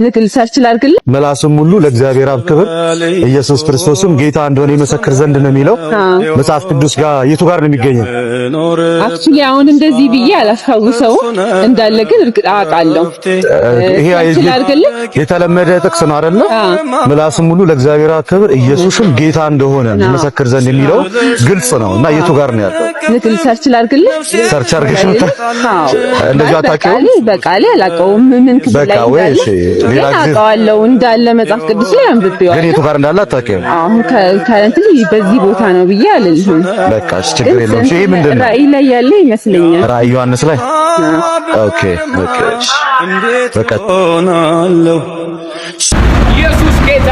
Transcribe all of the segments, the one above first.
ልክል ሰርች ላድርግልህ መላስም ሁሉ ለእግዚአብሔር አብ ክብር ኢየሱስ ክርስቶስም ጌታ እንደሆነ ይመሰክር ዘንድ ነው የሚለው መጽሐፍ ቅዱስ ጋር የቱ ጋር ነው የሚገኘው? አክቹሊ አሁን እንደዚህ ብዬ አላስታውሰው እንዳለ ግን እርግጥ አውቃለሁ። ይሄ የተለመደ ጥቅስ ነው አይደል? መላስም ሁሉ ለእግዚአብሔር አብ ክብር ኢየሱስም ጌታ እንደሆነ ይመሰክር ዘንድ የሚለው ግልጽ ነው እና የቱ ጋር ነው ያለው? ልክል ሰርች ላድርግልህ ሰርች አድርገሽ ነው እንደዚህ አታውቂው? በቃ አላውቀውም ምን ክፍል ላይ ሌላ ጊዜ አውቃለሁ እንዳለ መጽሐፍ ቅዱስ ላይ አንብቤዋለሁ። ግን የቱ ጋር እንዳለ አታውቂም? አሁን ከእንትን በዚህ ቦታ ነው ብዬ አልልህም። በቃ ችግር የለውም። ይሄ ምንድን ነው? ራእይ ላይ ያለ ይመስለኛል። ራእይ ዮሐንስ ላይ ኦኬ በቃ ኢየሱስ ጌታ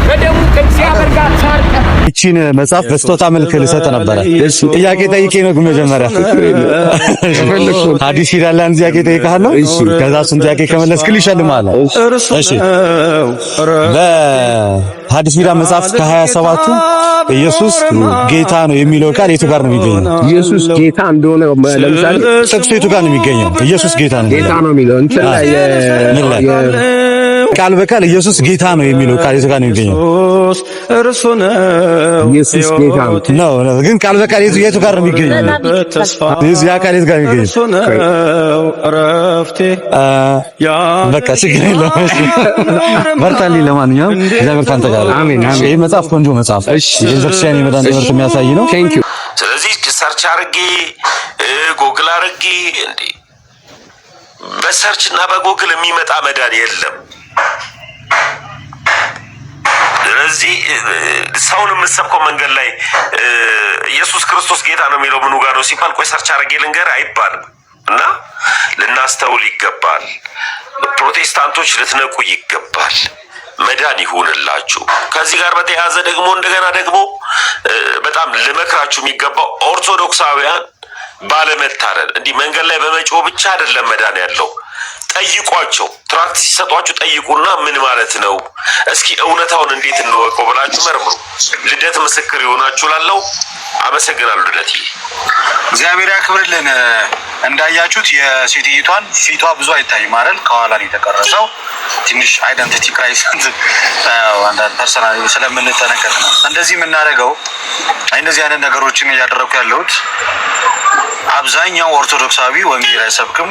በደሙ ከእግዚአብሔር ጋር ታርቀ እቺን መጽሐፍ በስጦታ መልክ ልሰጥ ነበር። ጥያቄ ጠይቄ ነው መጀመሪያ ሐዲስ ይላል አንድ ጥያቄ ጠይቃለሁ። ከዛ እሱን ጥያቄ ከመለስክልኝ እሸልምሃለሁ። እሺ በሐዲስ ኪዳን መጽሐፍ ከ27ቱ ኢየሱስ ጌታ ነው የሚለው ቃል የቱ ጋር ነው የሚገኘው? ኢየሱስ ጌታ እንደሆነ ለምሳሌ ጥቅሱ የቱ ጋር ነው የሚገኘው? ኢየሱስ ጌታ ነው የሚለው እንትን ላይ ቃል በቃል ኢየሱስ ጌታ ነው የሚለው ቃል የቱ ጋር ነው የሚገኘው? ኢየሱስ ጌታ ነው ግን ቃል በቃል የቱ ጋር ነው የሚገኘው? እዚህ ቃል የቱ ጋር ነው የሚገኘው? በቃ ችግር የለውም። በርታልኝ። ለማንኛውም እግዚአብሔር ካንተ ጋር አሜን። ይሄ መጽሐፍ ቆንጆ መጽሐፍ የቤተክርስቲያን የመዳን ትምህርት የሚያሳይ ነው። ቴንክ ዩ። ስለዚህ ሰርች አድርጌ ጎግል አድርጌ እንዴ በሰርች እና በጎግል የሚመጣ መዳን የለም። ስለዚህ ሰውን የምትሰብከው መንገድ ላይ ኢየሱስ ክርስቶስ ጌታ ነው የሚለው ምኑ ጋር ነው ሲባል ቆይ ሰርች አድርጌ ልንገር አይባልም። እና ልናስተውል ይገባል። ፕሮቴስታንቶች ልትነቁ ይገባል። መዳን ይሁንላችሁ። ከዚህ ጋር በተያያዘ ደግሞ እንደገና ደግሞ በጣም ልመክራችሁ የሚገባው ኦርቶዶክሳውያን ባለመታረድ እንዲህ መንገድ ላይ በመጮህ ብቻ አይደለም መዳን ያለው። ጠይቋቸው፣ ትራክት ሲሰጧችሁ ጠይቁና ምን ማለት ነው እስኪ እውነታውን እንዴት እንወቀው ብላችሁ መርምሩ። ልደት ምስክር ይሆናችሁ ላለው አመሰግናለሁ። ልደት እግዚአብሔር ያክብርልን። እንዳያችሁት የሴትዮቷን ፊቷ ብዙ አይታይም አይደል? ከኋላ ነው የተቀረጸው። ትንሽ አይደንቲቲ ክራይሲስ አንዳንድ ፐርሰናል ስለምንጠነቀቅ ነው እንደዚህ የምናደርገው። እንደዚህ አይነት ነገሮችን እያደረኩ ያለሁት አብዛኛው ኦርቶዶክሳዊ ወንጌል አይሰብክም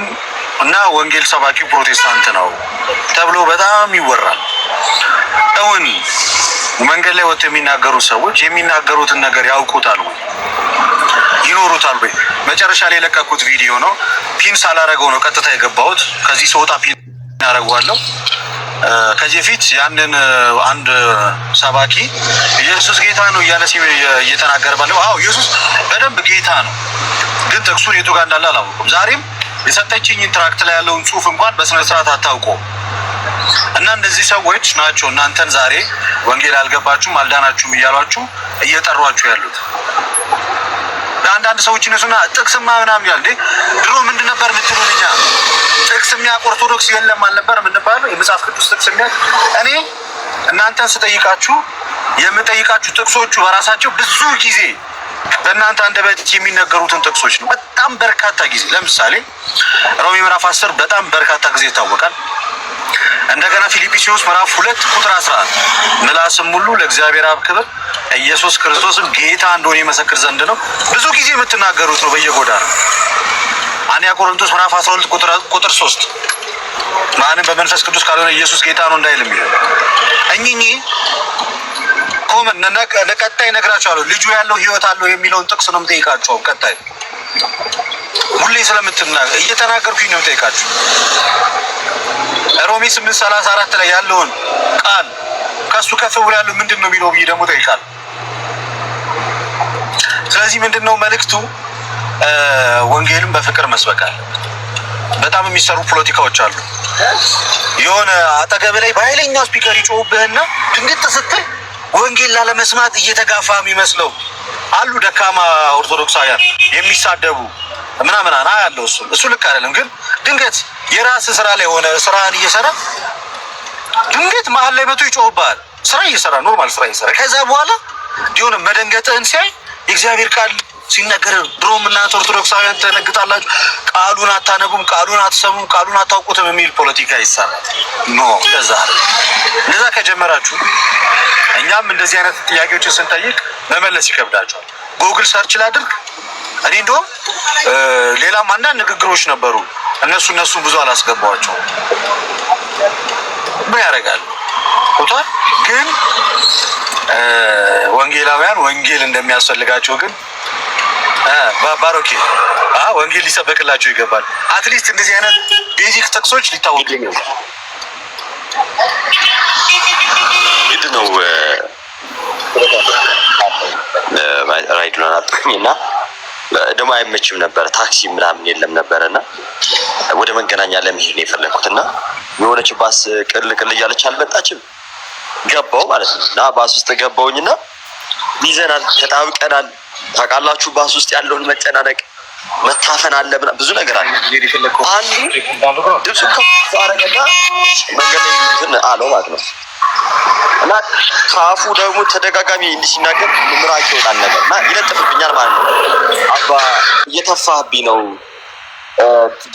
እና ወንጌል ሰባኪው ፕሮቴስታንት ነው ተብሎ በጣም ይወራል። እውን መንገድ ላይ ወጥተው የሚናገሩ ሰዎች የሚናገሩትን ነገር ያውቁታል ወይ ይኖሩታል ወይ? መጨረሻ ላይ የለቀኩት ቪዲዮ ነው። ፒን ሳላረገው ነው ቀጥታ የገባሁት። ከዚህ ሰውጣ ፒን ያረጋዋለሁ። ከዚህ በፊት ያንን አንድ ሰባኪ ኢየሱስ ጌታ ነው እያለ እየተናገረ ባለው አዎ ኢየሱስ በደንብ ጌታ ነው፣ ግን ጥቅሱን የቱ ጋር እንዳለ አላውቅም። ዛሬም የሰጠችኝ ኢንትራክት ላይ ያለውን ጽሑፍ እንኳን በስነ ስርዓት አታውቁም። እና እነዚህ ሰዎች ናቸው እናንተን ዛሬ ወንጌል አልገባችሁም አልዳናችሁም እያሏችሁ እየጠሯችሁ ያሉት። አንዳንድ ሰዎች እነሱና ጥቅስማ ምናምን ያል ድሮ ምንድን ነበር የምትሉን? እኛ ጥቅስ የሚያውቅ ኦርቶዶክስ የለም አልነበር የምንባለው? የመጽሐፍ ቅዱስ ጥቅስ የሚያውቅ እኔ እናንተን ስጠይቃችሁ የምጠይቃችሁ ጥቅሶቹ በራሳቸው ብዙ ጊዜ በእናንተ አንደበት የሚነገሩትን ጥቅሶች ነው። በጣም በርካታ ጊዜ ለምሳሌ ሮሜ ምዕራፍ 10 በጣም በርካታ ጊዜ ይታወቃል። እንደገና ፊልጵስዩስ ምዕራፍ 2 ቁጥር 11 ምላስም ሁሉ ለእግዚአብሔር አብ ክብር ኢየሱስ ክርስቶስም ጌታ እንደሆነ ይመሰክር ዘንድ ነው። ብዙ ጊዜ የምትናገሩት ነው በየጎዳናው። አንደኛ ቆሮንቶስ ምዕራፍ 12 ቁጥር 3 ማንም በመንፈስ ቅዱስ ካልሆነ ኢየሱስ ጌታ ነው እንዳይል የሚለው እኚህ ኮመን ለቀጣይ እነግራቸዋለሁ። ልጁ ያለው ህይወት አለው የሚለውን ጥቅስ ነው የምጠይቃቸው። ቀጣይ ሁሌ ስለምትናገር እየተናገርኩኝ ነው የምጠይቃቸው። ሮሜ 8:34 ላይ ያለውን ቃል ከሱ ከፍ ብሎ ያለው ምንድን ነው የሚለው ብዬ ደግሞ ጠይቃለሁ። ስለዚህ ምንድን ነው መልእክቱ? ወንጌልን በፍቅር መስበክ አለበት። በጣም የሚሰሩ ፖለቲካዎች አሉ። የሆነ አጠገብ ላይ በኃይለኛው ስፒከር ይጮህብህና ድንግጥ ስትል ወንጌል ላለመስማት እየተጋፋ የሚመስለው አሉ። ደካማ ኦርቶዶክሳውያን የሚሳደቡ ምናምን ያለው እሱ ልክ አይደለም። ግን ድንገት የራስ ስራ ላይ ሆነ ስራህን እየሰራ ድንገት መሀል ላይ መቶ ይጮህብሃል። ስራ እየሰራ ኖርማል ስራ እየሰራ ከዛ በኋላ የሆነ መደንገጥህን ሲያይ የእግዚአብሔር ቃል ሲነገር ድሮም እናንተ ኦርቶዶክሳውያን ተነግጣላችሁ። ቃሉን አታነቡም፣ ቃሉን አትሰሙም፣ ቃሉን አታውቁትም የሚል ፖለቲካ ይሰራል። ኖ እንደዛ ከጀመራችሁ እኛም እንደዚህ አይነት ጥያቄዎችን ስንጠይቅ መመለስ ይከብዳቸዋል። ጉግል ሰርች ላድርግ እኔ እንደውም ሌላም አንዳንድ ንግግሮች ነበሩ። እነሱ ብዙ አላስገባዋቸውም። ምን ያደርጋል ቁጥር ግን ወንጌላውያን ወንጌል እንደሚያስፈልጋቸው ግን ባሮኬ ወንጌል ሊሰበክላቸው ይገባል። አትሊስት እንደዚህ አይነት ቤዚክ ጥቅሶች ሊታወቁ ይገባል። ምንድነው ራይዱን አጥቅኝና ደግሞ አይመችም ነበር፣ ታክሲ ምናምን የለም ነበርና ወደ መገናኛ ለመሄድ ነው የፈለኩትና የሆነች ባስ ቅልቅል እያለች አልመጣችም። ገባው ማለት ነው እና ባስ ውስጥ ገባውኝና ይዘናል፣ ተጣብቀናል። ታውቃላችሁ ባስ ውስጥ ያለውን መጨናነቅ፣ መታፈን አለ፣ ብዙ ነገር አለ። አንዱ ድምፁ ከፍ አደረገና መንገድ ላይ እንትን አለው ማለት ነው እና ካፉ ደግሞ ተደጋጋሚ እንዲህ ሲናገር ምራቅ ይወጣል ነገር እና ይለጥፍብኛል ማለት ነው። አባ እየተፋህብኝ ነው፣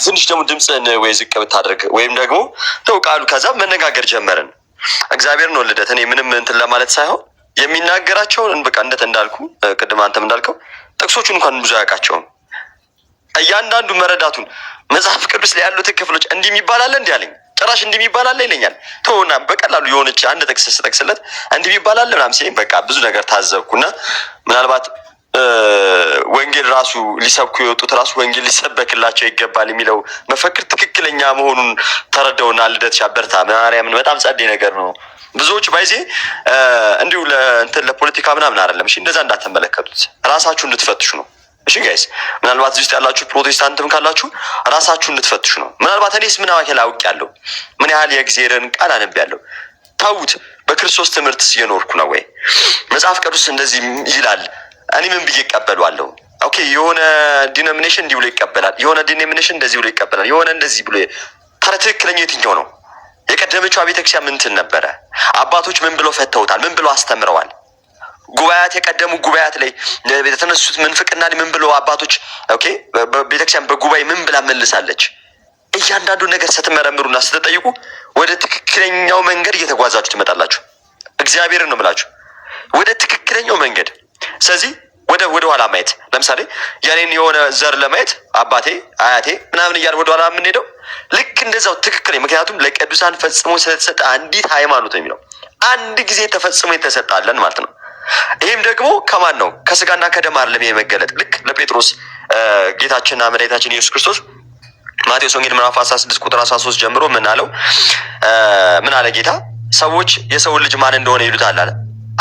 ትንሽ ደግሞ ድምፅህን ወይ ዝቅ ብታደርግ ወይም ደግሞ ተው ቃሉ። ከዛ መነጋገር ጀመርን። እግዚአብሔር ነው ልደት። እኔ ምንም እንትን ለማለት ሳይሆን የሚናገራቸውን በቃ እንዳልኩ ቅድም አንተም እንዳልከው ጥቅሶቹን እንኳን ብዙ አያውቃቸውም። እያንዳንዱ መረዳቱን መጽሐፍ ቅዱስ ላይ ያሉትን ክፍሎች እንዲህ የሚባል አለ እንዲህ አለኝ፣ ጭራሽ እንዲህ የሚባል አለ ይለኛል። ተውና በቀላሉ የሆነች አንድ ጥቅስ ስጠቅስለት እንዲህ የሚባል አለ ምናምን ሲለኝ በቃ ብዙ ነገር ታዘብኩና ምናልባት ወንጌል ራሱ ሊሰብኩ የወጡት ራሱ ወንጌል ሊሰበክላቸው ይገባል የሚለው መፈክር ትክክለኛ መሆኑን ተረዳውና ልደት ሻበርታ ማርያምን በጣም ጸዴ ነገር ነው። ብዙዎች ባይዜ እንዲሁ ለእንትን ለፖለቲካ ምናምን አይደለም። እሺ እንደዛ እንዳትመለከቱት፣ ራሳችሁ እንድትፈትሹ ነው። እሺ ጋይስ፣ ምናልባት እዚህ ውስጥ ያላችሁ ፕሮቴስታንትም ካላችሁ ራሳችሁ እንድትፈትሹ ነው። ምናልባት እኔስ ምን ያህል አውቄያለሁ፣ ምን ያህል የእግዚአብሔርን ቃል አነብያለሁ። ታውት በክርስቶስ ትምህርት እየኖርኩ ነው ወይ? መጽሐፍ ቅዱስ እንደዚህ ይላል፣ እኔ ምን ብዬ እቀበለዋለሁ? ኦኬ የሆነ ዲኖሚኔሽን እንዲህ ብሎ ይቀበላል፣ የሆነ ዲኖሚኔሽን እንደዚህ ብሎ ይቀበላል፣ የሆነ እንደዚህ ብሎ ታዲያ ትክክለኛ የትኛው ነው? የቀደመችው ቤተክርስቲያን ምን እንትን ነበረ? አባቶች ምን ብለው ፈተውታል? ምን ብለው አስተምረዋል? ጉባኤያት የቀደሙ ጉባኤያት ላይ የተነሱት ምንፍቅና ምን ብለው አባቶች ኦኬ ቤተክርስቲያን በጉባኤ ምን ብላ መልሳለች? እያንዳንዱ ነገር ስትመረምሩና ስትጠይቁ ወደ ትክክለኛው መንገድ እየተጓዛችሁ ትመጣላችሁ። እግዚአብሔርን ነው የምላችሁ፣ ወደ ትክክለኛው መንገድ። ስለዚህ ወደ ኋላ ማየት፣ ለምሳሌ የኔን የሆነ ዘር ለማየት አባቴ አያቴ ምናምን እያለ ወደ ኋላ የምንሄደው ልክ እንደዛው ትክክል። ምክንያቱም ለቅዱሳን ፈጽሞ ስለተሰጠ አንዲት ሃይማኖት የሚለው አንድ ጊዜ ተፈጽሞ የተሰጣለን ማለት ነው። ይህም ደግሞ ከማን ነው? ከስጋና ከደም አይደለም የመገለጥ። ልክ ለጴጥሮስ ጌታችንና መድኃኒታችን ኢየሱስ ክርስቶስ ማቴዎስ ወንጌል ምዕራፍ 16 ቁጥር 13 ጀምሮ ምን አለው? ምን አለ ጌታ? ሰዎች የሰውን ልጅ ማን እንደሆነ ይሉታል አለ።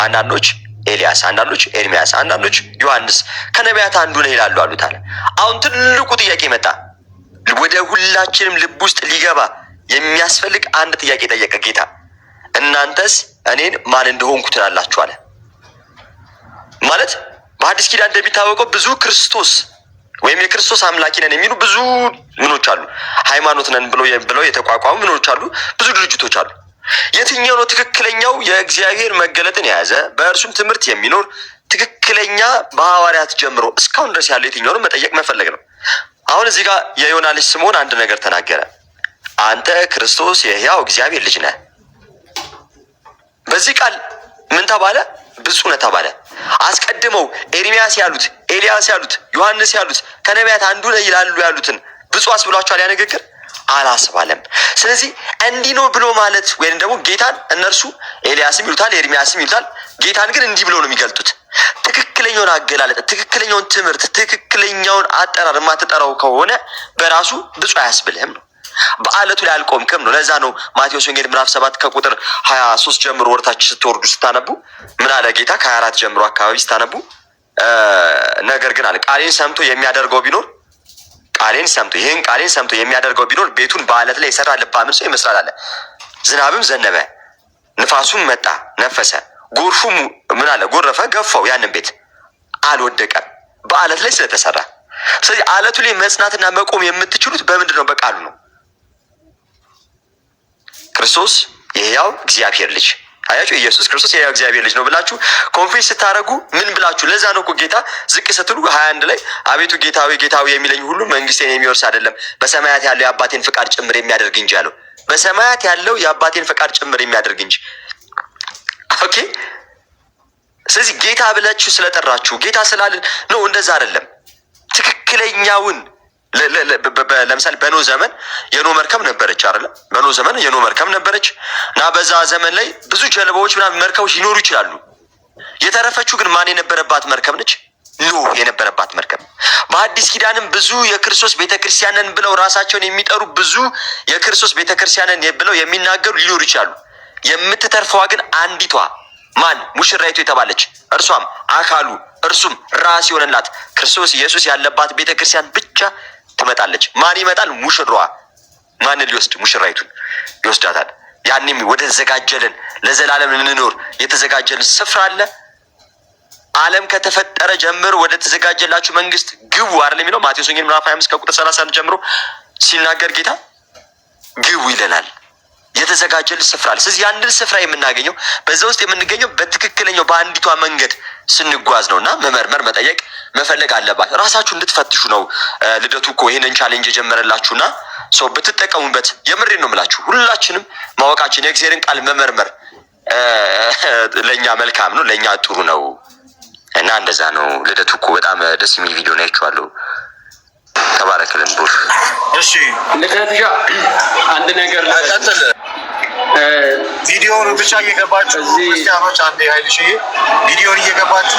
አንዳንዶች ኤልያስ፣ አንዳንዶች ኤርሚያስ፣ አንዳንዶች ዮሐንስ ከነቢያት አንዱ ነው ይላሉ አሉት አለ። አሁን ትልቁ ጥያቄ መጣ። ወደ ሁላችንም ልብ ውስጥ ሊገባ የሚያስፈልግ አንድ ጥያቄ ጠየቀ ጌታ። እናንተስ እኔን ማን እንደሆንኩ ትላላችሁ አለ። ማለት በአዲስ ኪዳን እንደሚታወቀው ብዙ ክርስቶስ ወይም የክርስቶስ አምላኪ ነን የሚሉ ብዙ ምኖች አሉ። ሃይማኖት ነን ብለው የተቋቋሙ ምኖች አሉ፣ ብዙ ድርጅቶች አሉ። የትኛው ነው ትክክለኛው የእግዚአብሔር መገለጥን የያዘ በእርሱም ትምህርት የሚኖር ትክክለኛ በሐዋርያት ጀምሮ እስካሁን ድረስ ያለው የትኛው ነው? መጠየቅ መፈለግ ነው። አሁን እዚህ ጋር የዮና ልጅ ስምዖን አንድ ነገር ተናገረ። አንተ ክርስቶስ የሕያው እግዚአብሔር ልጅ ነህ። በዚህ ቃል ምን ተባለ? ብፁዕ ነህ ተባለ። አስቀድመው ኤርሚያስ ያሉት፣ ኤልያስ ያሉት፣ ዮሐንስ ያሉት ከነቢያት አንዱ ነህ ይላሉ ያሉትን ብፁዕ አስብሏቸዋል? ያ ንግግር አላስባለም። ስለዚህ እንዲህ ነው ብሎ ማለት ወይም ደግሞ ጌታን እነርሱ ኤልያስም ይሉታል፣ ኤርሚያስም ይሉታል። ጌታን ግን እንዲህ ብሎ ነው የሚገልጡት። ትክክለኛውን አገላለጥ፣ ትክክለኛውን ትምህርት፣ ትክክለኛውን አጠራር የማትጠራው ከሆነ በራሱ ብፁዕ አያስብልህም ነው። በአለቱ ላይ አልቆምክም ነው። ለዛ ነው ማቴዎስ ወንጌል ምዕራፍ 7 ከቁጥር 23 ጀምሮ ወርታች ስትወርዱ ስታነቡ ምን አለ ጌታ? ከ24 ጀምሮ አካባቢ ስታነቡ ነገር ግን አለ ቃሌን ሰምቶ የሚያደርገው ቢኖር ይህን ቃሌን ሰምቶ የሚያደርገው ቢኖር ቤቱን በአለት ላይ የሰራ ልባምን ሰው ይመስላል አለ። ዝናብም ዘነበ፣ ንፋሱም መጣ ነፈሰ፣ ጎርፉም ምን አለ ጎረፈ፣ ገፋው፣ ያንን ቤት አልወደቀም፣ በአለት ላይ ስለተሰራ። ስለዚህ አለቱ ላይ መጽናትና መቆም የምትችሉት በምንድን ነው? በቃሉ ነው። ክርስቶስ የሕያው እግዚአብሔር ልጅ አያችሁ ኢየሱስ ክርስቶስ የእግዚአብሔር ልጅ ነው ብላችሁ ኮንፌስ ስታረጉ ምን ብላችሁ? ለዛ ነው እኮ ጌታ ዝቅ ስትሉ 21 ላይ አቤቱ ጌታዊ ጌታዊ የሚለኝ ሁሉ መንግስቴን የሚወርስ አይደለም በሰማያት ያለው የአባቴን ፈቃድ ጭምር የሚያደርግ እንጂ አለው። በሰማያት ያለው የአባቴን ፈቃድ ጭምር የሚያደርግ እንጂ። ኦኬ ስለዚህ ጌታ ብላችሁ ስለጠራችሁ ጌታ ስላልን ነው እንደዛ አይደለም። ትክክለኛውን ለምሳሌ በኖ ዘመን የኖ መርከብ ነበረች አይደል? በኖ ዘመን የኖ መርከብ ነበረች እና በዛ ዘመን ላይ ብዙ ጀልባዎች ምናምን መርከቦች ሊኖሩ ይችላሉ። የተረፈችው ግን ማን የነበረባት መርከብ ነች? ኖህ የነበረባት መርከብ። በአዲስ ኪዳንም ብዙ የክርስቶስ ቤተክርስቲያንን ብለው ራሳቸውን የሚጠሩ ብዙ የክርስቶስ ቤተክርስቲያንን ብለው የሚናገሩ ሊኖሩ ይችላሉ። የምትተርፈዋ ግን አንዲቷ ማን? ሙሽራይቱ የተባለች እርሷም አካሉ እርሱም ራስ የሆነላት ክርስቶስ ኢየሱስ ያለባት ቤተክርስቲያን ብቻ ትመጣለች። ማን ይመጣል? ሙሽራዋ። ማን ሊወስድ? ሙሽራይቱን ይወስዳታል። ያንም ወደ ተዘጋጀልን ለዘላለም እንኖር የተዘጋጀልን ስፍራ አለ። ዓለም ከተፈጠረ ጀምሮ ወደ ተዘጋጀላችሁ መንግስት ግቡ አይደል የሚለው ማቴዎስ ወንጌል ምዕራፍ 25 ከቁጥር 30 ጀምሮ ሲናገር ጌታ ግቡ ይለናል። የተዘጋጀልን ስፍራ አለ። ስለዚህ ያንን ስፍራ የምናገኘው በዛ ውስጥ የምንገኘው በትክክለኛው በአንዲቷ መንገድ ስንጓዝ ነውና መመርመር፣ መጠየቅ፣ መፈለግ አለባችሁ። ራሳችሁ እንድትፈትሹ ነው ልደቱ እኮ ይሄንን ቻሌንጅ የጀመረላችሁና ሰው ብትጠቀሙበት የምሬን ነው የምላችሁ። ሁላችንም ማወቃችን የእግዚአብሔርን ቃል መመርመር ለኛ መልካም ነው፣ ለኛ ጥሩ ነው እና እንደዛ ነው። ልደቱ እኮ በጣም ደስ የሚል ቪዲዮ ነው አይቼዋለሁ። ተባረክልን ቡር። እሺ ልደትሻ አንድ ነገር ቀጥል። ቪዲዮውን ብቻ እየገባችሁ ክርስቲያኖች አንዴ ኃይልሽ ቪዲዮውን እየገባችሁ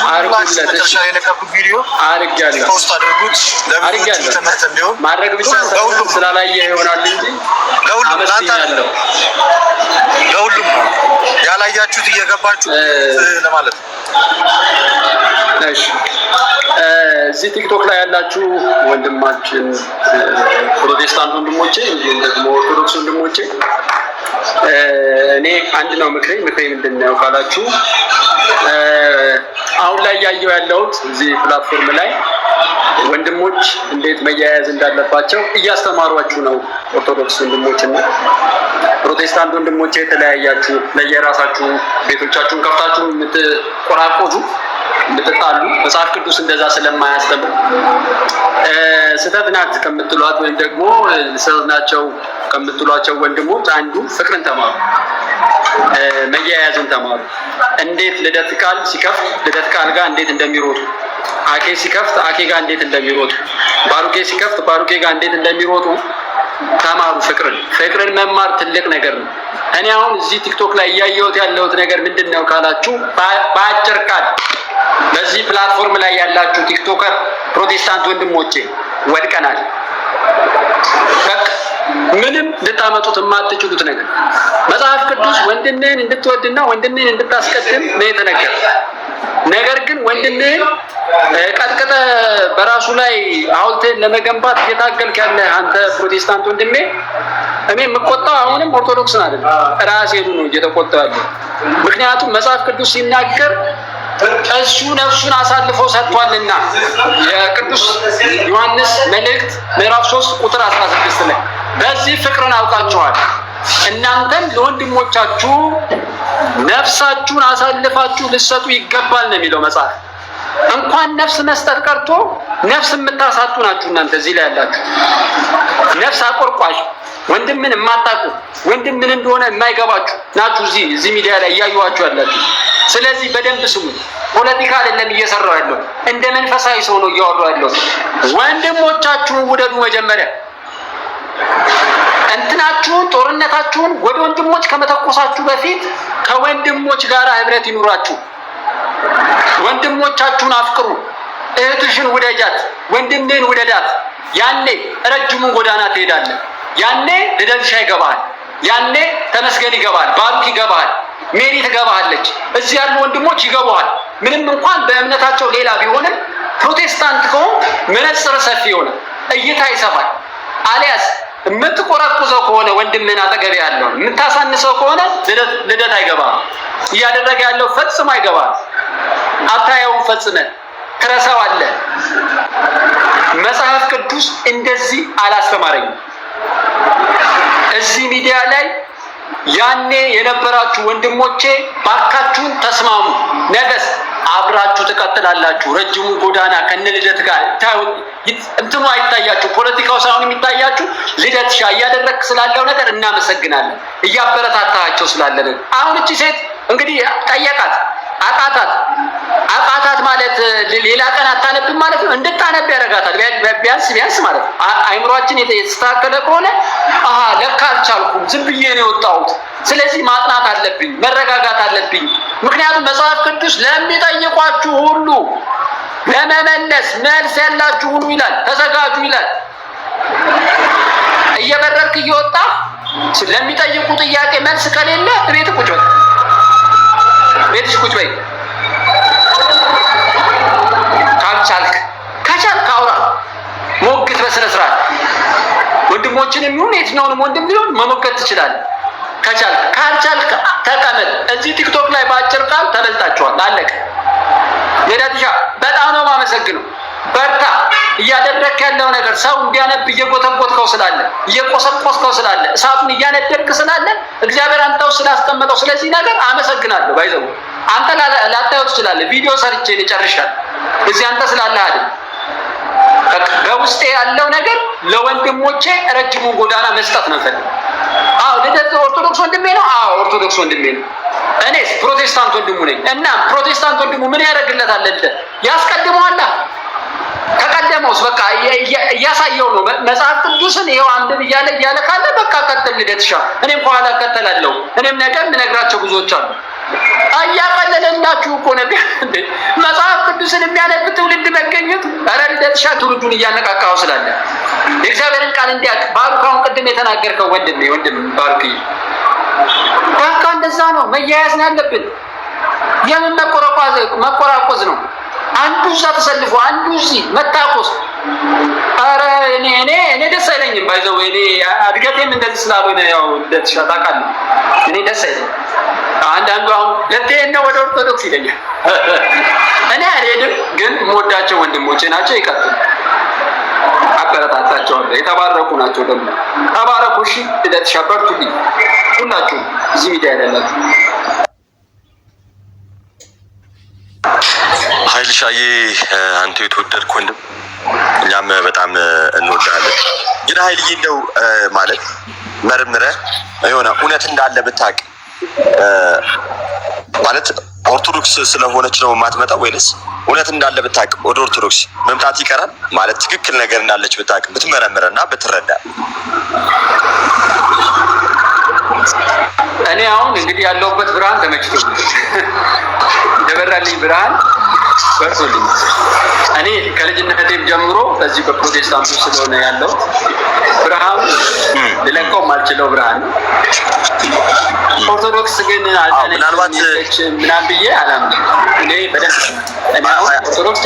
መጨረሻ ላይ የለቀኩት ቪዲዮ አድርጋለሁ ፖስት አድርጉት። ለብዙዎች ትምህርት እንዲሆን ማድረግ ብቻ ስላላየ ይሆናል እንጂ ለሁሉም ነው ያላያችሁት እየገባችሁ ለማለት ነው። እሺ እዚህ ቲክቶክ ላይ ያላችሁ ወንድማችን ፕሮቴስታንት ወንድሞቼ እንዲሁም ደግሞ ኦርቶዶክስ ወንድሞቼ እኔ አንድ ነው ምክሬ ምንድን ነው ካላችሁ አሁን ላይ ያየው ያለሁት እዚህ ፕላትፎርም ላይ ወንድሞች እንዴት መያያዝ እንዳለባቸው እያስተማሯችሁ ነው። ኦርቶዶክስ ወንድሞችና ፕሮቴስታንት ወንድሞቼ የተለያያችሁ ለየራሳችሁ ቤቶቻችሁን ከፍታችሁ የምትቆራቆዙ የምትጣሉ መጽሐፍ ቅዱስ እንደዛ ስለማያስተምር ስህተት ናት ከምትሏት ወይም ደግሞ ስህተት ናቸው ከምትሏቸው ወንድሞች አንዱ ፍቅርን ተማሩ፣ መያያዝን ተማሩ። እንዴት ልደት ቃል ሲከፍት ልደት ቃል ጋር እንዴት እንደሚሮጡ፣ አኬ ሲከፍት አኬ ጋር እንዴት እንደሚሮጡ፣ ባሩኬ ሲከፍት ባሩኬ ጋር እንዴት እንደሚሮጡ ተማሩ። ፍቅርን መማር ትልቅ ነገር ነው። እኔ አሁን እዚህ ቲክቶክ ላይ እያየሁት ያለሁት ነገር ምንድነው ካላችሁ በአጭር ቃል በዚህ ፕላትፎርም ላይ ያላችሁ ቲክቶከር ፕሮቴስታንት ወንድሞቼ ወድቀናል። በቃ ምንም ልታመጡት የማትችሉት ነገር መጽሐፍ ቅዱስ ወንድምህን እንድትወድና ወንድምህን እንድታስቀድም ነው የተነገረ። ነገር ግን ወንድምህን ቀጥቅጠ በራሱ ላይ ሐውልትን ለመገንባት እየታገልክ ያለ አንተ ፕሮቴስታንት ወንድሜ፣ እኔ የምቆጣው አሁንም ኦርቶዶክስን አይደለም ራሴን ነው እየተቆጣው ያለው። ምክንያቱም መጽሐፍ ቅዱስ ሲናገር እሱ ነፍሱን አሳልፎ ሰጥቷልና የቅዱስ ዮሐንስ መልእክት ምዕራፍ 3 ቁጥር 16 ላይ በዚህ ፍቅርን አውቃችኋል እናንተም ለወንድሞቻችሁ ነፍሳችሁን አሳልፋችሁ ልትሰጡ ይገባል ነው የሚለው መጽሐፍ። እንኳን ነፍስ መስጠት ቀርቶ ነፍስ የምታሳጡ ናችሁ እናንተ እዚህ ላይ ያላችሁ ነፍስ አቆርቋሽ፣ ወንድምን የማታውቁ ወንድም ምን እንደሆነ የማይገባችሁ ናችሁ እዚህ ሚዲያ ላይ እያዩዋችሁ ያላችሁ። ስለዚህ በደንብ ስሙ። ፖለቲካ አይደለም እየሰራው ያለው፣ እንደ መንፈሳዊ ሰው ነው እያወራው ያለው። ወንድሞቻችሁን ውደዱ። መጀመሪያ እንትናችሁን ጦርነታችሁን ወደ ወንድሞች ከመተኮሳችሁ በፊት ከወንድሞች ጋር ህብረት ይኑራችሁ። ወንድሞቻችሁን አፍቅሩ። እህትሽን ውደጃት፣ ወንድምህን ውደዳት። ያኔ ረጅሙን ጎዳና ትሄዳለህ። ያኔ ልደትሻ ይገባል። ያኔ ተመስገን ይገባል፣ ባሩክ ይገባል፣ ሜሪ ትገባለች። እዚህ ያሉ ወንድሞች ይገባዋል። ምንም እንኳን በእምነታቸው ሌላ ቢሆንም ፕሮቴስታንት ከሆንክ መነጽር ሰፊ ሆነ እይታ ይሰፋል። አሊያስ የምትቆረቁዘው ከሆነ ወንድምህን አጠገብ ያለው የምታሳንሰው ከሆነ ልደት አይገባም። እያደረገ ያለው ፈጽሞ አይገባም። አታየውም፣ ፈጽመህ ትረሳዋለህ። መጽሐፍ ቅዱስ እንደዚህ አላስተማረኝም። እዚህ ሚዲያ ላይ ያኔ የነበራችሁ ወንድሞቼ ባካችሁን ተስማሙ። ነገስ አብራችሁ ትቀጥላላችሁ። ረጅሙ ጎዳና ከነ ልደት ጋር እንትኑ አይታያችሁ፣ ፖለቲካው ሳይሆን የሚታያችሁ ልደት ሻ እያደረግክ ስላለው ነገር እናመሰግናለን። እያበረታታቸው ስላለ ነገር አሁን እቺ ሴት እንግዲህ ጠየቃት፣ አቃታት ማለት ሌላ ቀን አታነብም ማለት ነው። እንድታነብ ያደርጋታል ቢያንስ ማለት ነው። አይምሯችን የተስተካከለ ከሆነ ለካ አልቻልኩም፣ ዝም ብዬ ነው የወጣሁት፣ ስለዚህ ማጥናት አለብኝ፣ መረጋጋት አለብኝ። ምክንያቱም መጽሐፍ ቅዱስ ለሚጠይቋችሁ ሁሉ ለመመለስ መልስ ያላችሁ ሁሉ ይላል፣ ተዘጋጁ ይላል። እየበረርክ እየወጣ ለሚጠይቁ ጥያቄ መልስ ከሌለ ቤት ቁጭ በል፣ ቤትሽ ቁጭ በይ። ከቻልክ አውራ፣ ሞግት በስነ ስርዓት። ወንድሞችን የሚሆን የትኛውንም ወንድም ቢሆን መሞገት ትችላለህ ከቻልክ። ካልቻልክ ተቀመጥ። እዚህ ቲክቶክ ላይ በአጭር ቃል ተበልጣችኋል፣ አለቀ። ሌዳትሻ በጣም ነው የማመሰግነው። በርታ። እያደረግክ ያለው ነገር ሰው እንዲያነብ እየጎተጎትከው ስላለ፣ እየቆሰቆስከው ስላለ፣ እሳቱን እያነደድክ ስላለ እግዚአብሔር አንተው ስላስቀመጠው ስለዚህ ነገር አመሰግናለሁ። ባይዘው አንተ ላታየው ትችላለህ። ቪዲዮ ሰርቼ ልጨርሻለሁ። እዚህ አንተ ስላለህ አይደል። በውስጤ ያለው ነገር ለወንድሞቼ ረጅሙን ጎዳና መስጠት ነው ፈልግ። ልደት ኦርቶዶክስ ወንድሜ ነው። ኦርቶዶክስ ወንድሜ ነው። እኔስ ፕሮቴስታንት ወንድሙ ነኝ። እና ፕሮቴስታንት ወንድሙ ምን ያደርግለታል? ልደት ያስቀድመዋል። ከቀደመውስ በቃ እያሳየው ነው። መጽሐፍ ቅዱስን ይሄው አንብብ እያለ ካለ በቃ ቀጥል ልደትሻ፣ እኔም ከኋላ እከተላለሁ። እኔም ነገር የምነግራቸው ብዙዎች አሉ። እያቀለለላችሁ እኮ ነው መጽሐፍ ቅዱስን የሚያነብ ትውልድ መገኘቱ። ኧረ ልደትሻ ትውልዱን እያነቃቃው ስላለ የእግዚአብሔርን ቃል እንዲያውቅ ባሩክ፣ አሁን ቅድም የተናገርከው ወንድም ባሩክ፣ በቃ እንደዛ ነው። መያያዝ ነው ያለብን። የምን መቆራቆዝ ነው? አንዱ እዛ ተሰልፎ አንዱ እዚህ መታቆስ። ኧረ እኔ ደስ አይለኝም። ባይዘው እኔ እድገቴም እንደዚህ ስላልሆነ ያው ልደትሻ ታውቃለህ፣ እኔ ደስ አይለኝም። አንዳንዱ አሁን ለቴና ወደ ኦርቶዶክስ ይለኛል። እኔ አልሄድም፣ ግን የምወዳቸው ወንድሞቼ ናቸው። ይቀጥሉ፣ አበረታታቸዋለሁ። የተባረኩ ናቸው ደግሞ ተባረኩ። እሺ ልደትሻ በርቱልኝ፣ ሁላችሁም እዚህ ሚዲያ ያላችሁ። ኃይልሻዬ አንተ የተወደድክ ወንድም፣ እኛም በጣም እንወዳለን። ግን ኃይልዬ እንደው ማለት መርምረህ የሆነ እውነት እንዳለ ብታውቅ ማለት ኦርቶዶክስ ስለሆነች ነው የማትመጣው ወይንስ እውነት እንዳለ ብታውቅ ወደ ኦርቶዶክስ መምጣት ይቀራል? ማለት ትክክል ነገር እንዳለች ብታውቅ ብትመረምረና ብትረዳ። እኔ አሁን እንግዲህ ያለሁበት ብርሃን ተመችቶኛል። የበራልኝ ብርሃን በርቶልኝ። እኔ ከልጅነቴም ጀምሮ በዚህ በፕሮቴስታንቱ ስለሆነ ያለው ብርሃን ልለቀው ማልችለው ብርሃን ነው። ኦርቶዶክስ ግን ምናልባት ምናምን ብዬ አላምንም። እኔ በደንብ ኦርቶዶክስ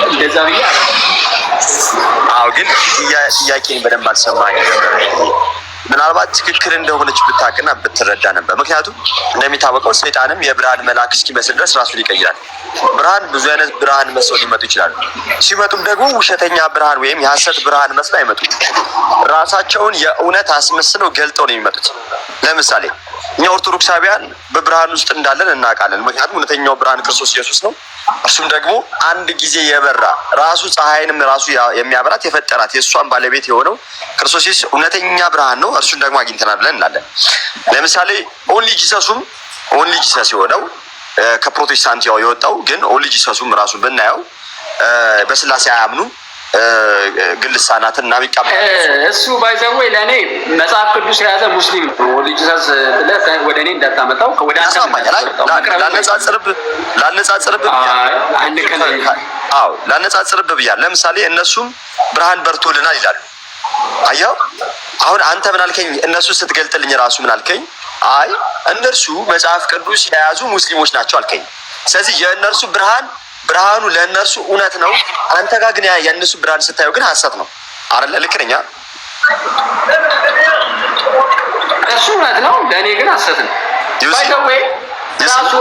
እንደዛ ብዬ አላምንም። ግን ጥያቄን በደንብ አልሰማኸኝ። ምናልባት ትክክል እንደሆነች ብታውቅና ብትረዳ ነበር። ምክንያቱም እንደሚታወቀው ሰይጣንም የብርሃን መልአክ እስኪመስል ድረስ ራሱን ይቀይራል። ብርሃን ብዙ አይነት ብርሃን መስለው ሊመጡ ይችላሉ። ሲመጡም ደግሞ ውሸተኛ ብርሃን ወይም የሐሰት ብርሃን መስለው አይመጡም። ራሳቸውን የእውነት አስመስለው ገልጠው ነው የሚመጡት። ለምሳሌ እኛ ኦርቶዶክሳውያን በብርሃን ውስጥ እንዳለን እናውቃለን። ምክንያቱም እውነተኛው ብርሃን ክርስቶስ ኢየሱስ ነው። እርሱም ደግሞ አንድ ጊዜ የበራ ራሱ ፀሐይንም ራሱ የሚያበራት የፈጠራት የእሷን ባለቤት የሆነው ክርስቶስ ኢየሱስ እውነተኛ ብርሃን ነው። እርሱን ደግሞ አግኝተናል ብለን እንላለን። ለምሳሌ ኦንሊ ጂሰስ የሆነው ከፕሮቴስታንት ያው የወጣው ግን ኦንሊ ጂሰሱም ራሱን ብናየው በስላሴ አያምኑም። ግልሳናትን እና ቢቃም እሱ ባይዘው ለኔ መጽሐፍ ቅዱስ የያዘ ሙስሊም ነው። ጂሰስ ወደ እኔ እንዳታመጣው ወደ ላነጻጽርብ ብያለሁ። ለምሳሌ እነሱም ብርሃን በርቶልናል ይላሉ። አየው አሁን አንተ ምን አልከኝ? እነሱ ስትገልጥልኝ ራሱ ምን አልከኝ? አይ እነርሱ መጽሐፍ ቅዱስ የያዙ ሙስሊሞች ናቸው አልከኝ። ስለዚህ የእነርሱ ብርሃኑ ለእነርሱ እውነት ነው። አንተ ጋር ግን የእነሱ ብርሃን ስታየው ግን ሐሰት ነው አይደለ? ልክ ነኝ? እሱ እውነት ነው፣ ለእኔ ግን ሐሰት ነው። ባይዘዌ ራሱ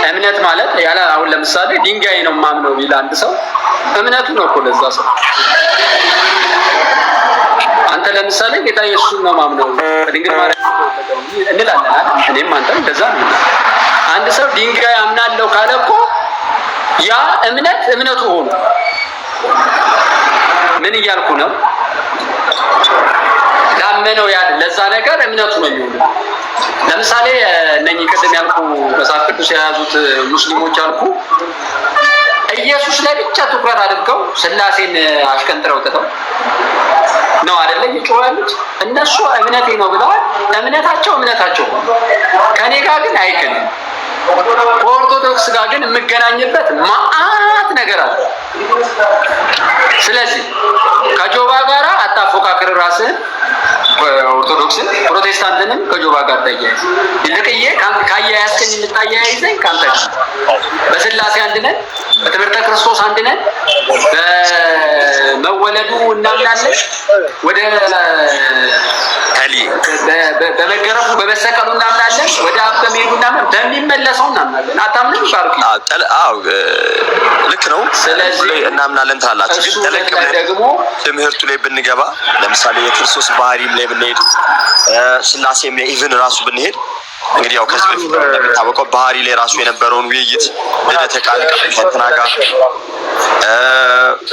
እምነት ማለት ያለ አሁን ለምሳሌ ድንጋይ ነው ማምነው ቢል አንድ ሰው እምነቱ ነው እኮ ለዛ ሰው። አንተ ለምሳሌ ጌታ ኢየሱስ ነው ማምነው ድንግል ማርያም እንላለን። እኔም አንተም እንደዛ ነው። አንድ ሰው ድንጋይ አምናለሁ ካለ እኮ ያ እምነቱ ሆኖ ምን እያልኩ ነው? ላመነው ለዛ ነገር እምነቱ ነው የሚሆነው። ለምሳሌ እነኚህ ቅድም ያልኩ መጽሐፍ ቅዱስ የያዙት ሙስሊሞች አልኩ ኢየሱስ ላይ ብቻ ትኩረት አድርገው ስላሴን አሽቀንጥረው ትተው ነው አይደለ ይጮሃሉት። እነሱ እምነቴ ነው ብለዋል። እምነታቸው ከኔ ጋር ግን አይገናኝም። ከኦርቶዶክስ ጋር ግን የምገናኝበት ማአት ነገር አለ። ስለዚህ ከጆባ ጋር አታፎካክር ራስህን። ኦርቶዶክስን ፕሮቴስታንትንም ከጆባ ጋር ታያይዝ። ይልቅዬ ካያያዝከኝ የምታያይዘኝ ካንተ ጋር በስላሴ አንድ ነን፣ በትምህርተ ክርስቶስ አንድ ነን፣ በመወለዱ እናምናለን፣ ወደ በመገረፉ በመሰቀሉ እናምናለን፣ ወደ አብ በመሄዱ እናምናለን፣ በሚመለሰው እናምናለን። አታምንም? ባርኩ። ልክ ነው። ስለዚህ እናምናለን ትላላችሁ። ግን ጠለቅ ብለን ደግሞ ትምህርቱ ላይ ብንገባ ለምሳሌ የክርስቶስ ባህሪም ላይ ብንሄድ ስላሴም ላይ ኢቭን ራሱ ብንሄድ እንግዲህ ያው ከዚህ በፊት እንደሚታወቀው ባህሪ ላይ ራሱ የነበረውን ውይይት ልደተ ቃል ከእንትና ጋር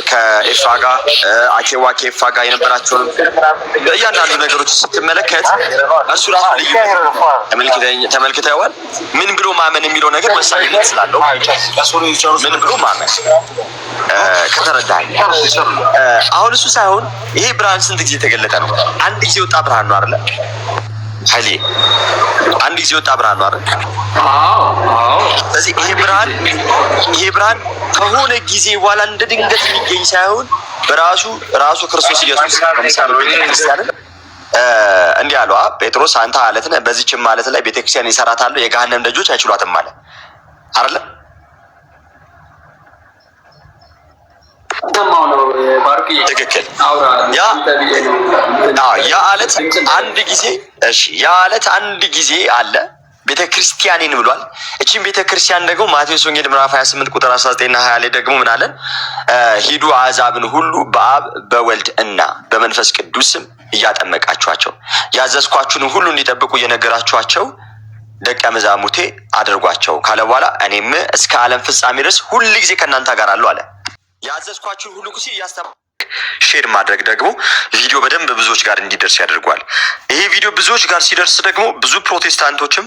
ከኤፋ ጋር አኬዋ ከኤፋ ጋር የነበራቸውን እያንዳንዱ ነገሮች ስትመለከት እሱ ራሱ ልዩ ተመልክተዋል። ምን ብሎ ማመን የሚለው ነገር መሳይነት ስላለው ምን ብሎ ማመን ከተረዳህ አሁን እሱ ሳይሆን ይሄ ብርሃን ስንት ጊዜ የተገለጠ ነው? አንድ ጊዜ ወጣ ብርሃን ነው አይደለ? ኃይሌ አንድ ጊዜ ወጣ ብርሃን ነው አይደል? ስለዚህ ይሄ ብርሃን ከሆነ ጊዜ በኋላ እንደ ድንገት የሚገኝ ሳይሆን በራሱ ክርስቶስ ኢየሱስ ለምሳሌ ቤተክርስቲያንን እንዲህ አለው ጴጥሮስ አንተ አለት ነህ፣ በዚህችም ማለት ላይ ቤተክርስቲያን ይሰራታሉ፣ የገሃነም ደጆች አይችሏትም ማለት አይደለ? ትክክል። ያ አለት አንድ ጊዜ አለ ቤተክርስቲያንን ብሏል። እቺን ቤተክርስቲያን ደግሞ ማቴዎስ ወንጌል ምዕራፍ 28 ቁጥር 19 እና 20 ላይ ደግሞ ምን አለን? ሂዱ አሕዛብን ሁሉ በአብ በወልድ እና በመንፈስ ቅዱስም እያጠመቃችኋቸው ያዘዝኳችሁንም ሁሉ እንዲጠብቁ እየነገራችኋቸው ደቀ መዛሙርቴ አድርጓቸው ካለ በኋላ እኔም እስከ ዓለም ፍጻሜ ድረስ ሁል ጊዜ ከእናንተ ጋር አለሁ አለ። ያዘዝኳችሁን ሁሉ ጊዜ ሼር ማድረግ ደግሞ ቪዲዮ በደንብ ብዙዎች ጋር እንዲደርስ ያደርጓል። ይሄ ቪዲዮ ብዙዎች ጋር ሲደርስ ደግሞ ብዙ ፕሮቴስታንቶችም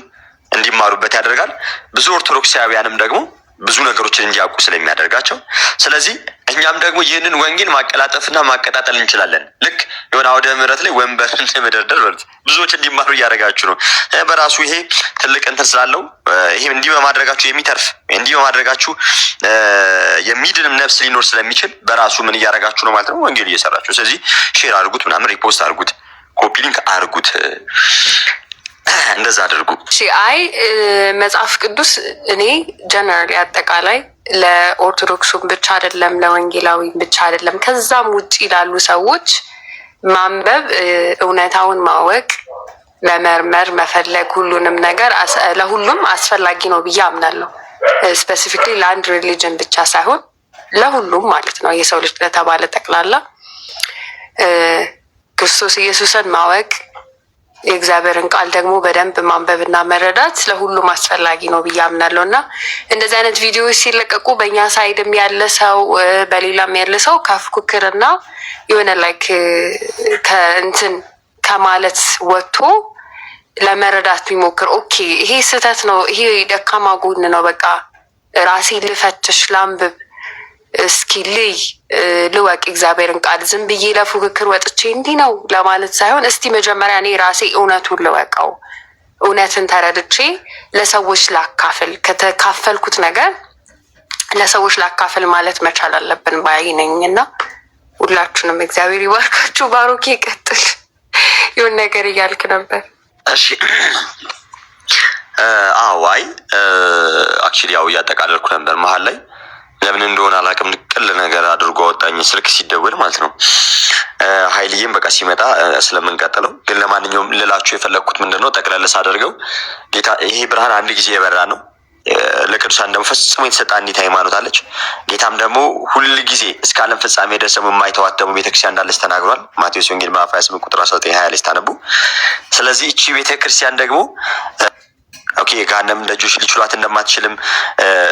እንዲማሩበት ያደርጋል። ብዙ ኦርቶዶክሳውያንም ደግሞ ብዙ ነገሮችን እንዲያውቁ ስለሚያደርጋቸው፣ ስለዚህ እኛም ደግሞ ይህንን ወንጌል ማቀላጠፍና ማቀጣጠል እንችላለን። ልክ የሆነ አውደ ምሕረት ላይ ወንበርን መደርደር በሉት ብዙዎች እንዲማሩ እያደረጋችሁ ነው። በራሱ ይሄ ትልቅ እንትን ስላለው ይሄ እንዲህ በማድረጋችሁ የሚተርፍ እንዲህ በማድረጋችሁ የሚድንም ነፍስ ሊኖር ስለሚችል በራሱ ምን እያደረጋችሁ ነው ማለት ነው? ወንጌል እየሰራችሁ። ስለዚህ ሼር አድርጉት፣ ምናምን ሪፖስት አድርጉት፣ ኮፒ ሊንክ አድርጉት፣ እንደዛ አድርጉ። አይ መጽሐፍ ቅዱስ እኔ ጀነራሊ አጠቃላይ ለኦርቶዶክሱም ብቻ አይደለም ለወንጌላዊ ብቻ አይደለም ከዛም ውጭ ላሉ ሰዎች ማንበብ፣ እውነታውን ማወቅ፣ መመርመር፣ መፈለግ ሁሉንም ነገር ለሁሉም አስፈላጊ ነው ብዬ አምናለሁ። ስፔሲፊክሊ ለአንድ ሪሊጅን ብቻ ሳይሆን ለሁሉም ማለት ነው። የሰው ልጅ ለተባለ ጠቅላላ ክርስቶስ ኢየሱስን ማወቅ፣ የእግዚአብሔርን ቃል ደግሞ በደንብ ማንበብና መረዳት ለሁሉም አስፈላጊ ነው ብዬ አምናለሁ። እና እንደዚህ አይነት ቪዲዮዎች ሲለቀቁ በእኛ ሳይድም ያለ ሰው በሌላም ያለ ሰው ከፉክክርና የሆነ ላይክ ከእንትን ከማለት ወጥቶ ለመረዳት ቢሞክር ኦኬ ይሄ ስህተት ነው፣ ይሄ ደካማ ጎን ነው፣ በቃ ራሴ ልፈትሽ፣ ላንብብ፣ እስኪ ልወቅ እግዚአብሔርን ቃል። ዝም ብዬ ለፉክክር ወጥቼ እንዲህ ነው ለማለት ሳይሆን እስቲ መጀመሪያ እኔ ራሴ እውነቱን ልወቀው፣ እውነትን ተረድቼ ለሰዎች ላካፍል፣ ከተካፈልኩት ነገር ለሰዎች ላካፍል ማለት መቻል አለብን ባይ ነኝ። እና ሁላችሁንም እግዚአብሔር ይባርካችሁ። ባሮኬ ቀጥል። ይሁን ነገር እያልክ ነበር። እሺ አዋይ አክቹሊ ያው እያጠቃለልኩ ነበር መሀል ላይ ለምን እንደሆነ አላውቅም። ቅል ነገር አድርጎ አወጣኝ ስልክ ሲደውል ማለት ነው። ኃይልዬም በቃ ሲመጣ ስለምንቀጥለው ግን ለማንኛውም ልላችሁ የፈለግኩት ምንድነው ጠቅለል ሳደርገው ጌታ ይሄ ብርሃን አንድ ጊዜ የበራ ነው። ለቅዱሳን ደግሞ ፈጽሞ የተሰጠ አንዲት ሃይማኖት አለች። ጌታም ደግሞ ሁል ጊዜ እስከ ዓለም ፍጻሜ ድረስ የማይተዋት ደግሞ ቤተክርስቲያን እንዳለች ተናግሯል። ማቴዎስ ወንጌል ምዕራፍ 28 ቁጥር 19-20 ላይ ስታነቡ። ስለዚህ እቺ ቤተክርስቲያን ደግሞ የገሃነም ደጆች ሊችሏት እንደማትችልም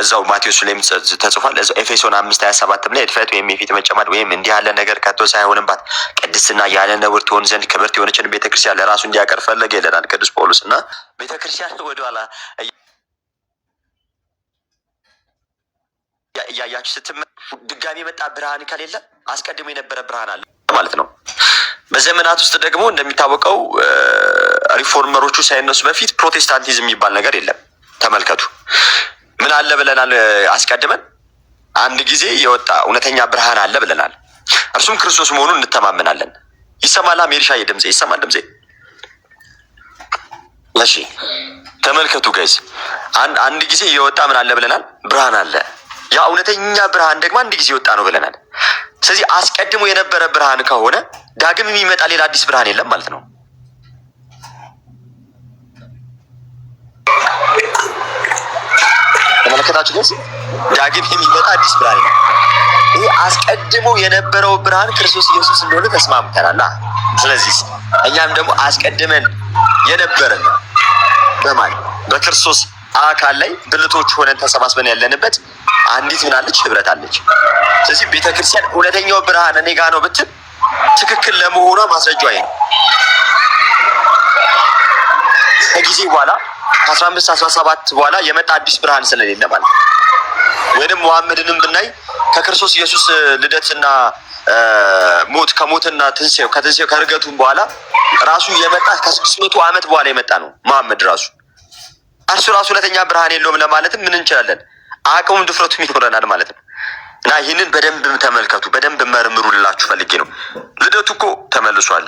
እዛው ማቴዎስ ላይም ተጽፏል። እዛው ኤፌሶን 5:27 ላይ እድፈት ወይም የፊት መጨማድ ወይም እንዲህ ያለ ነገር ከቶ ሳይሆንባት ቅድስና ያለ ነውር ትሆን ዘንድ ክብርት የሆነችን ቤተክርስቲያን ለራሱ እንዲያቀርብ ፈለገ ይለናል ቅዱስ ጳውሎስ። እና ቤተክርስቲያን ወደኋላ እያያችሁ ድጋሚ የመጣ ብርሃን ከሌለ አስቀድሞ የነበረ ብርሃን አለ ማለት ነው። በዘመናት ውስጥ ደግሞ እንደሚታወቀው ሪፎርመሮቹ ሳይነሱ በፊት ፕሮቴስታንቲዝም የሚባል ነገር የለም። ተመልከቱ፣ ምን አለ ብለናል? አስቀድመን አንድ ጊዜ የወጣ እውነተኛ ብርሃን አለ ብለናል። እርሱም ክርስቶስ መሆኑን እንተማመናለን። ይሰማላ? ሜርሻ የድምጼ ይሰማል? ድምጼ እሺ፣ ተመልከቱ ጋይስ፣ አንድ ጊዜ የወጣ ምን አለ ብለናል? ብርሃን አለ። ያ እውነተኛ ብርሃን ደግሞ አንድ ጊዜ የወጣ ነው ብለናል። ስለዚህ አስቀድሞ የነበረ ብርሃን ከሆነ ዳግም የሚመጣ ሌላ አዲስ ብርሃን የለም ማለት ነው። ተመለከታችሁ ግን ዳግም የሚመጣ አዲስ ብርሃን የለም። ይሄ አስቀድሞ የነበረው ብርሃን ክርስቶስ ኢየሱስ እንደሆነ ተስማምተናል። ስለዚህ እኛም ደግሞ አስቀድመን የነበረን በማን በክርስቶስ አካል ላይ ብልቶች ሆነን ተሰባስበን ያለንበት አንዲት ምን አለች? ህብረት አለች። ስለዚህ ቤተክርስቲያን እውነተኛው ብርሃን እኔ ጋ ነው ብትል ትክክል ለመሆኗ ማስረጃ ይሄ ነው። ከጊዜ በኋላ ከ1517 በኋላ የመጣ አዲስ ብርሃን ስለሌለ ማለት ነው። ወይንም መሐመድንም ብናይ ከክርስቶስ ኢየሱስ ልደትና ሞት ከሞትና ትንሣኤው ከትንሣኤው ከርገቱም በኋላ ራሱ የመጣ ከ600 ዓመት በኋላ የመጣ ነው መሐመድ ራሱ። እርሱ ራሱ እውነተኛ ብርሃን የለውም ለማለትም ምን እንችላለን? አቅሙም ድፍረቱም ይኖረናል ማለት ነው። እና ይህንን በደንብ ተመልከቱ፣ በደንብ መርምሩ ልላችሁ ፈልጌ ነው። ልደቱ እኮ ተመልሷል።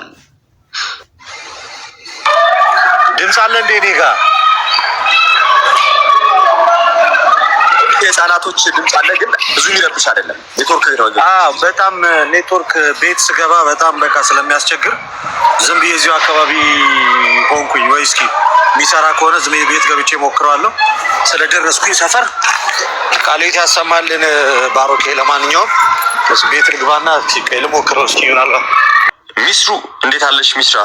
ድምፅ አለ እንዴ? እኔ ጋ የህፃናቶች ድምፅ አለ፣ ግን ብዙ የሚረብሽ አይደለም። ኔትወርክ ነው። በጣም ኔትወርክ ቤት ስገባ በጣም በቃ ስለሚያስቸግር ዝም ብዬ እዚሁ አካባቢ ሆንኩኝ። ወይ እስኪ የሚሰራ ከሆነ ዝም ብዬ ቤት ገብቼ ሞክረዋለሁ። ስለደረስኩኝ ሰፈር ቃሌት ያሰማልን ባሮኬ። ለማንኛውም ቤት ልግባና ልሞክረው እስኪ ይሆናል። ሚስሩ እንዴት አለሽ? ሚስራ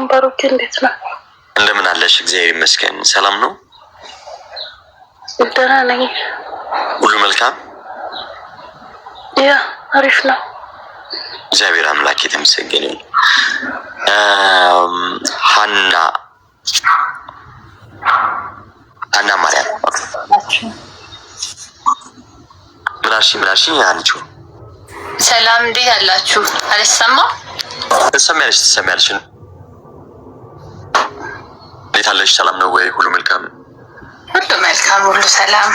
ባሮኬ እንዴት ነው? እንደምን አለሽ? እግዚአብሔር ይመስገን። ሰላም ነው? ደህና ነኝ። ሁሉ መልካም? ያ አሪፍ ነው። እግዚአብሔር አምላክ የተመሰገነ ይሁን። ሀና ማርያም ምናሽ አንቺ ሰላም እንዴት አላችሁ? አልሰማም? ትሰሚያለሽ? እንዴት አለሽ? ሰላም ነው ወይ? ሁሉ መልካም? ሁሉ መልካም፣ ሁሉ ሰላም፣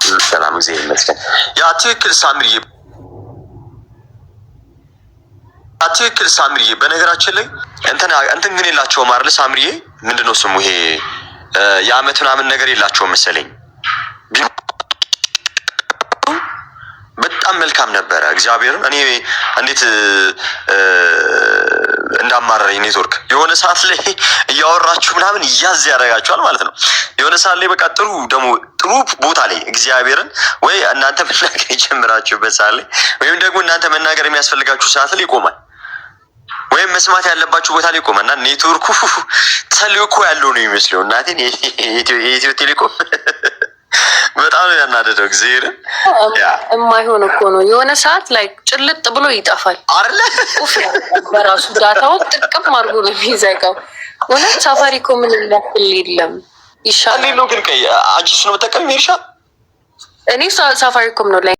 ሁሉ ሰላም። እግዚአብሔር ይመስገን። ያ ትክክል ሳምሪዬ በነገራችን ላይ እንትን ግን የላቸውም አይደል? ሳምሪዬ ምንድነው ስሙ? ይሄ የአመት ምናምን ነገር የላቸውም መሰለኝ። በጣም መልካም ነበረ። እግዚአብሔርን እኔ እንዴት እንዳማረረኝ ኔትወርክ የሆነ ሰዓት ላይ እያወራችሁ ምናምን እያዝ ያደርጋችኋል ማለት ነው። የሆነ ሰዓት ላይ በቃ ጥሩ ቦታ ላይ እግዚአብሔርን ወይ እናንተ መናገር የጀመራችሁበት ሰዓት ላይ ወይም ደግሞ እናንተ መናገር የሚያስፈልጋችሁ ሰዓት ላይ ይቆማል፣ ወይም መስማት ያለባችሁ ቦታ ላይ ይቆማል እና ኔትወርኩ ተልእኮ ያለው ነው የሚመስለው። እናቴን የኢትዮ ቴሌኮም በጣም ያናደደው እግዚአብሔርን የማይሆን እኮ ነው። የሆነ ሰዓት ላይ ጭልጥ ብሎ ይጠፋል አይደለ? በራሱ ዳታውን ጥቅም አድርጎ ነው የሚዘጋው። እውነት ሳፋሪኮም ምን ያክል የለም ይሻላል ነው። ግን አንቺ እሱ ነው የምጠቀም ይርሻ። እኔ ሳፋሪኮም ነው ላይ